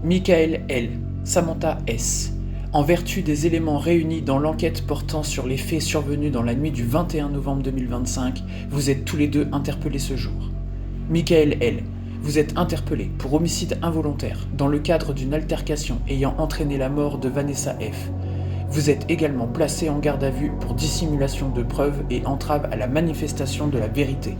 Michael L., Samantha S. En vertu des éléments réunis dans l'enquête portant sur les faits survenus dans la nuit du 21 novembre 2025, vous êtes tous les deux interpellés ce jour. Michael L., vous êtes interpellé pour homicide involontaire dans le cadre d'une altercation ayant entraîné la mort de Vanessa F. Vous êtes également placé en garde à vue pour dissimulation de preuves et entrave à la manifestation de la vérité.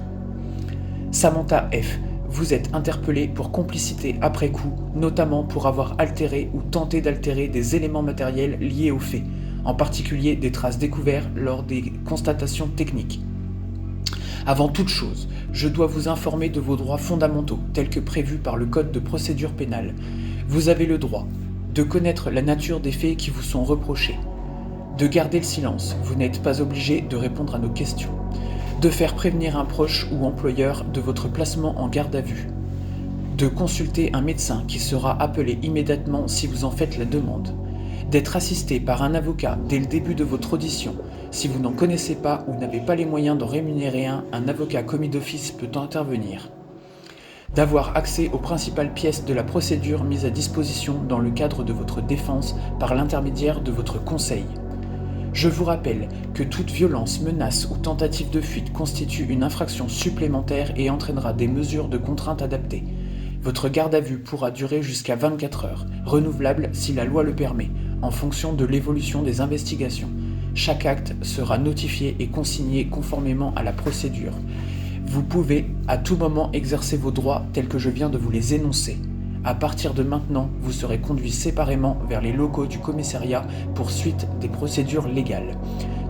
Samantha F., vous êtes interpellé pour complicité après coup, notamment pour avoir altéré ou tenté d'altérer des éléments matériels liés aux faits, en particulier des traces découvertes lors des constatations techniques. Avant toute chose, je dois vous informer de vos droits fondamentaux, tels que prévus par le Code de procédure pénale. Vous avez le droit de connaître la nature des faits qui vous sont reprochés, de garder le silence, vous n'êtes pas obligé de répondre à nos questions, de faire prévenir un proche ou employeur de votre placement en garde à vue, de consulter un médecin qui sera appelé immédiatement si vous en faites la demande, d'être assisté par un avocat dès le début de votre audition. Si vous n'en connaissez pas ou n'avez pas les moyens d'en rémunérer un avocat commis d'office peut intervenir. D'avoir accès aux principales pièces de la procédure mises à disposition dans le cadre de votre défense par l'intermédiaire de votre conseil. Je vous rappelle que toute violence, menace ou tentative de fuite constitue une infraction supplémentaire et entraînera des mesures de contrainte adaptées. Votre garde à vue pourra durer jusqu'à 24 heures, renouvelable si la loi le permet, en fonction de l'évolution des investigations. Chaque acte sera notifié et consigné conformément à la procédure. Vous pouvez à tout moment exercer vos droits tels que je viens de vous les énoncer. À partir de maintenant, vous serez conduit séparément vers les locaux du commissariat pour suite des procédures légales.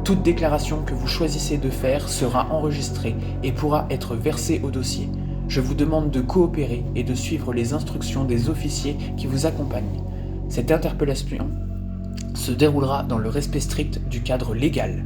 Toute déclaration que vous choisissez de faire sera enregistrée et pourra être versée au dossier. Je vous demande de coopérer et de suivre les instructions des officiers qui vous accompagnent. Cette interpellation se déroulera dans le respect strict du cadre légal.